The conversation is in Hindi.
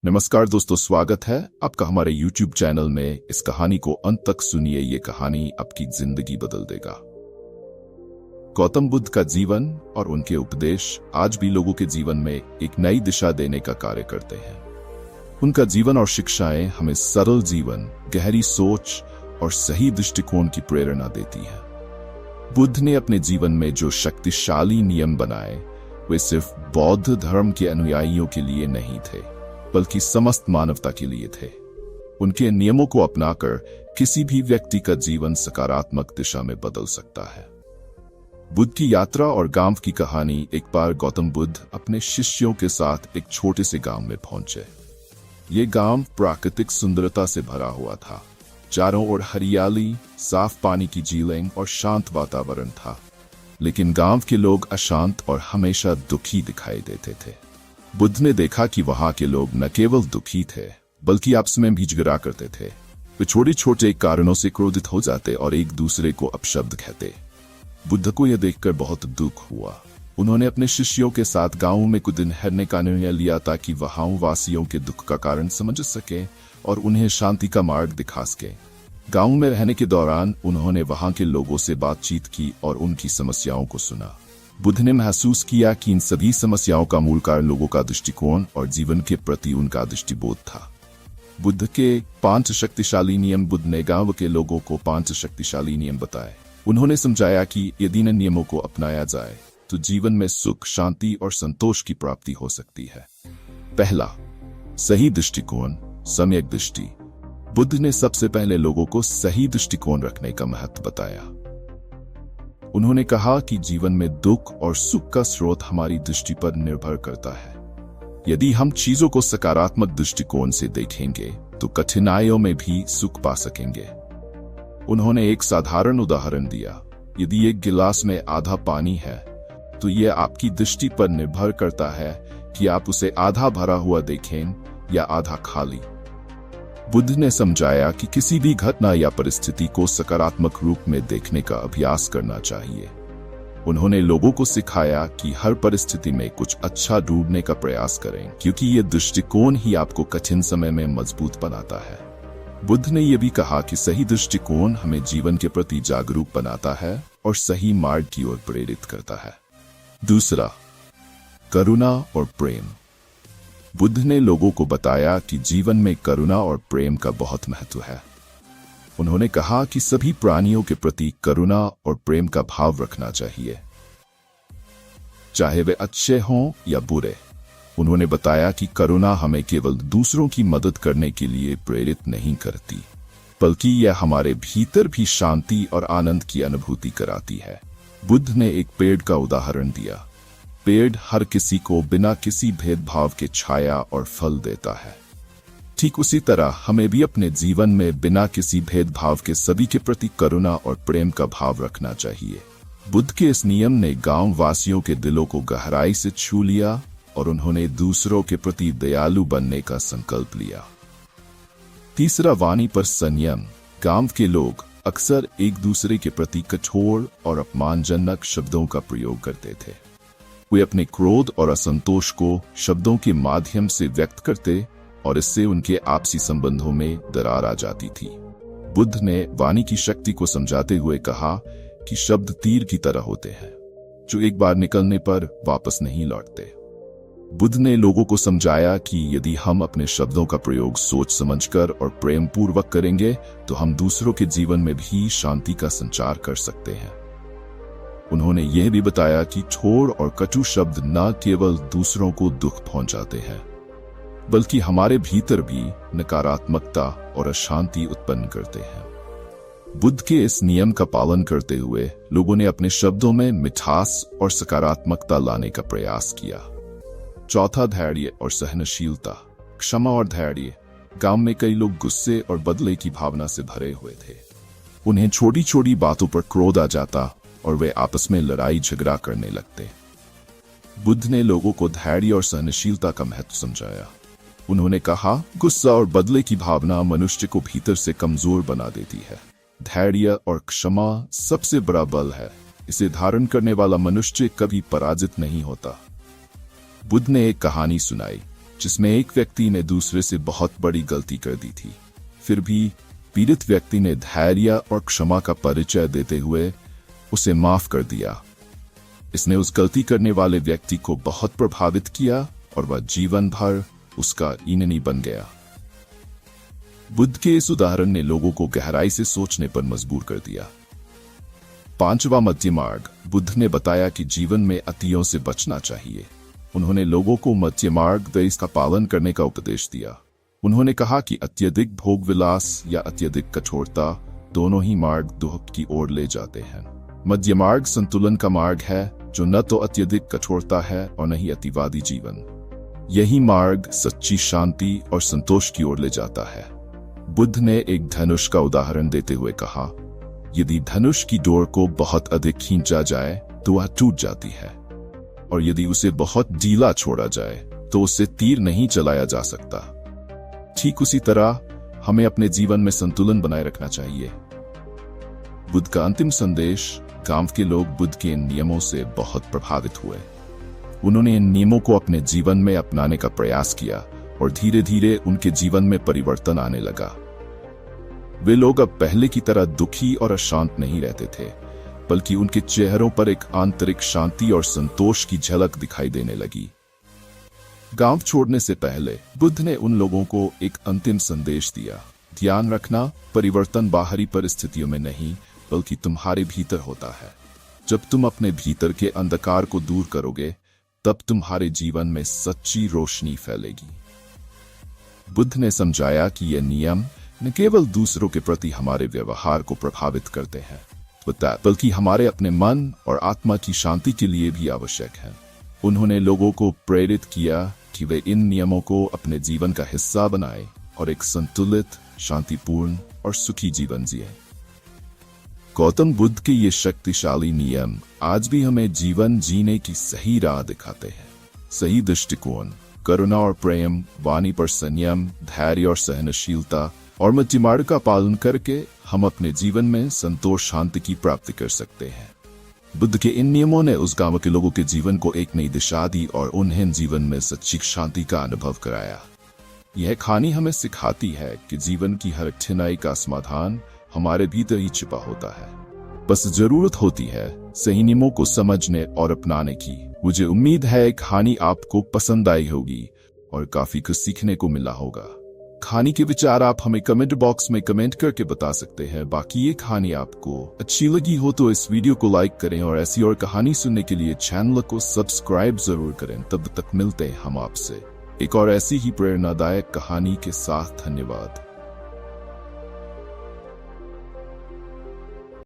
नमस्कार दोस्तों, स्वागत है आपका हमारे YouTube चैनल में। इस कहानी को अंत तक सुनिए, ये कहानी आपकी जिंदगी बदल देगा। गौतम बुद्ध का जीवन और उनके उपदेश आज भी लोगों के जीवन में एक नई दिशा देने का कार्य करते हैं। उनका जीवन और शिक्षाएं हमें सरल जीवन, गहरी सोच और सही दृष्टिकोण की प्रेरणा देती हैं। बुद्ध ने अपने जीवन में जो शक्तिशाली नियम बनाए, वे सिर्फ बौद्ध धर्म के अनुयायियों के लिए नहीं थे, बल्कि समस्त मानवता के लिए थे। उनके नियमों को अपनाकर किसी भी व्यक्ति का जीवन सकारात्मक दिशा में बदल सकता है। बुद्ध की यात्रा और गांव की कहानी। एक बार गौतम बुद्ध अपने शिष्यों के साथ एक छोटे से गांव में पहुंचे। ये गांव प्राकृतिक सुंदरता से भरा हुआ था। चारों ओर हरियाली, साफ पानी की झीलें और शांत वातावरण था। लेकिन गांव के लोग अशांत और हमेशा दुखी दिखाई देते थे। बुद्ध ने देखा कि वहां के लोग न केवल दुखी थे, बल्कि आपस में भी झगड़ा करते थे। वे छोटे छोटे कारणों से क्रोधित हो जाते और एक दूसरे को अपशब्द कहते। बुद्ध को यह देखकर बहुत दुख हुआ। उन्होंने अपने शिष्यों के साथ गांव में कुछ दिन ठहरने का निर्णय लिया ताकि वहां वासियों के दुख का कारण समझ सके और उन्हें शांति का मार्ग दिखा सके। गांव में रहने के दौरान उन्होंने वहां के लोगों से बातचीत की और उनकी समस्याओं को सुना। बुद्ध ने महसूस किया कि इन सभी समस्याओं का मूल कारण लोगों का दृष्टिकोण और जीवन के प्रति उनका दृष्टिबोध था। बुद्ध के 5 शक्तिशाली नियम। बुद्ध ने गांव के लोगों को 5 शक्तिशाली नियम बताए। उन्होंने समझाया कि यदि इन नियमों को अपनाया जाए तो जीवन में सुख, शांति और संतोष की प्राप्ति हो सकती है। पहला, सही दृष्टिकोण, सम्यक दृष्टि। बुद्ध ने सबसे पहले लोगों को सही दृष्टिकोण रखने का महत्व बताया। उन्होंने कहा कि जीवन में दुख और सुख का स्रोत हमारी दृष्टि पर निर्भर करता है। यदि हम चीजों को सकारात्मक दृष्टिकोण से देखेंगे तो कठिनाइयों में भी सुख पा सकेंगे। उन्होंने एक साधारण उदाहरण दिया। यदि एक गिलास में आधा पानी है तो यह आपकी दृष्टि पर निर्भर करता है कि आप उसे आधा भरा हुआ देखें या आधा खाली। बुद्ध ने समझाया कि किसी भी घटना या परिस्थिति को सकारात्मक रूप में देखने का अभ्यास करना चाहिए। उन्होंने लोगों को सिखाया कि हर परिस्थिति में कुछ अच्छा ढूंढने का प्रयास करें, क्योंकि ये दृष्टिकोण ही आपको कठिन समय में मजबूत बनाता है। बुद्ध ने यह भी कहा कि सही दृष्टिकोण हमें जीवन के प्रति जागरूक बनाता है और सही मार्ग की ओर प्रेरित करता है। दूसरा, करुणा और प्रेम। बुद्ध ने लोगों को बताया कि जीवन में करुणा और प्रेम का बहुत महत्व है। उन्होंने कहा कि सभी प्राणियों के प्रति करुणा और प्रेम का भाव रखना चाहिए, चाहे वे अच्छे हों या बुरे। उन्होंने बताया कि करुणा हमें केवल दूसरों की मदद करने के लिए प्रेरित नहीं करती, बल्कि यह हमारे भीतर भी शांति और आनंद की अनुभूति कराती है। बुद्ध ने एक पेड़ का उदाहरण दिया। पेड़ हर किसी को बिना किसी भेदभाव के छाया और फल देता है। ठीक उसी तरह हमें भी अपने जीवन में बिना किसी भेदभाव के सभी के प्रति करुणा और प्रेम का भाव रखना चाहिए। बुद्ध के इस नियम ने गांव वासियों के दिलों को गहराई से छू लिया और उन्होंने दूसरों के प्रति दयालु बनने का संकल्प लिया। तीसरा, वाणी पर संयम। गांव के लोग अक्सर एक दूसरे के प्रति कठोर और अपमानजनक शब्दों का प्रयोग करते थे। वे अपने क्रोध और असंतोष को शब्दों के माध्यम से व्यक्त करते और इससे उनके आपसी संबंधों में दरार आ जाती थी। बुद्ध ने वाणी की शक्ति को समझाते हुए कहा कि शब्द तीर की तरह होते हैं, जो एक बार निकलने पर वापस नहीं लौटते। बुद्ध ने लोगों को समझाया कि यदि हम अपने शब्दों का प्रयोग सोच समझकर और प्रेम पूर्वक करेंगे तो हम दूसरों के जीवन में भी शांति का संचार कर सकते हैं। उन्होंने यह भी बताया कि कठोर और कटु शब्द न केवल दूसरों को दुख पहुंचाते हैं, बल्कि हमारे भीतर भी नकारात्मकता और अशांति उत्पन्न करते हैं। बुद्ध के इस नियम का पालन करते हुए लोगों ने अपने शब्दों में मिठास और सकारात्मकता लाने का प्रयास किया। चौथा, धैर्य और सहनशीलता। क्षमा और धैर्य। गांव में कई लोग गुस्से और बदले की भावना से भरे हुए थे। उन्हें छोटी छोटी बातों पर क्रोध आ जाता और वे आपस में लड़ाई झगड़ा करने लगते। बुद्ध ने लोगों को धैर्य और सहनशीलता का महत्व समझाया। उन्होंने कहा, गुस्सा और बदले की भावना मनुष्य को भीतर से कमजोर बना देती है। धैर्य और क्षमा सबसे बड़ा बल है। इसे धारण करने वाला मनुष्य कभी पराजित नहीं होता। बुद्ध ने एक कहानी सुनाई। जिसमें एक व्यक्ति ने दूसरे से बहुत बड़ी गलती कर दी थी। फिर भी पीड़ित व्यक्ति ने धैर्य और क्षमा का परिचय देते हुए उसे माफ कर दिया। इसने उस गलती करने वाले व्यक्ति को बहुत प्रभावित किया और वह जीवन भर उसका ईंधन बन गया। बुद्ध के इस उदाहरण ने लोगों को गहराई से सोचने पर मजबूर कर दिया। पांचवा मध्य मार्ग। बुद्ध ने बताया कि जीवन में अतियों से बचना चाहिए। उन्होंने लोगों को मध्य मार्ग देश का पालन करने का उपदेश दिया। उन्होंने कहा कि अत्यधिक भोग विलास या अत्यधिक कठोरता दोनों ही मार्ग दुख की ओर ले जाते हैं। मध्य मार्ग संतुलन का मार्ग है, जो न तो अत्यधिक कठोरता है और न ही अतिवादी जीवन। यही मार्ग सच्ची शांति और संतोष की ओर ले जाता है। बुद्ध ने एक धनुष का उदाहरण देते हुए कहा, यदि धनुष की डोर को बहुत अधिक खींचा जाए तो वह टूट जाती है, और यदि उसे बहुत ढीला छोड़ा जाए तो उससे तीर नहीं चलाया जा सकता। ठीक उसी तरह हमें अपने जीवन में संतुलन बनाए रखना चाहिए। बुद्ध का अंतिम संदेश। गांव के लोग बुद्ध के इन नियमों से बहुत प्रभावित हुए। उन्होंने इन नियमों को अपने जीवन में अपनाने का प्रयास किया और धीरे धीरे उनके जीवन में परिवर्तन आने लगा। वे लोग अब पहले की तरह दुखी और अशांत नहीं रहते थे, बल्कि उनके चेहरों पर एक आंतरिक शांति और संतोष की झलक दिखाई देने लगी। गांव छोड़ने से पहले बुद्ध ने उन लोगों को एक अंतिम संदेश दिया। ध्यान रखना, परिवर्तन बाहरी परिस्थितियों में नहीं बल्कि तुम्हारे भीतर होता है। जब तुम अपने भीतर के अंधकार को दूर करोगे, तब तुम्हारे जीवन में सच्ची रोशनी फैलेगी। बुद्ध ने समझाया कि ये नियम न केवल दूसरों के प्रति हमारे व्यवहार को प्रभावित करते हैं, बल्कि हमारे अपने मन और आत्मा की शांति के लिए भी आवश्यक है। उन्होंने लोगों को प्रेरित किया कि वे इन नियमों को अपने जीवन का हिस्सा बनाएं और एक संतुलित, शांतिपूर्ण और सुखी जीवन जिए। गौतम बुद्ध के ये शक्तिशाली नियम आज भी हमें जीवन जीने की सही राह दिखाते हैं। सही दृष्टिकोण, करुणा और प्रेम, वाणी पर संयम, धैर्य और सहनशीलता और मध्य मार्ग का पालन करके हम अपने जीवन में संतोष, शांति की प्राप्ति कर सकते हैं। बुद्ध के इन नियमों ने उस गांव के लोगों के जीवन को एक नई दिशा दी और उन्हें जीवन में सच्ची शांति का अनुभव कराया। यह कहानी हमें सिखाती है कि जीवन की हर कठिनाई का समाधान हमारे भीतर ही छिपा होता है। बस जरूरत होती है सही नियमों को समझने और अपनाने की। मुझे उम्मीद है कहानी आपको पसंद आई होगी और काफी कुछ सीखने को मिला होगा। कहानी के विचार आप हमें कमेंट बॉक्स में कमेंट करके बता सकते हैं। बाकी ये कहानी आपको अच्छी लगी हो तो इस वीडियो को लाइक करें और ऐसी और कहानी सुनने के लिए चैनल को सब्सक्राइब जरूर करें। तब तक मिलते हैं हम आपसे एक और ऐसी ही प्रेरणादायक कहानी के साथ। धन्यवाद।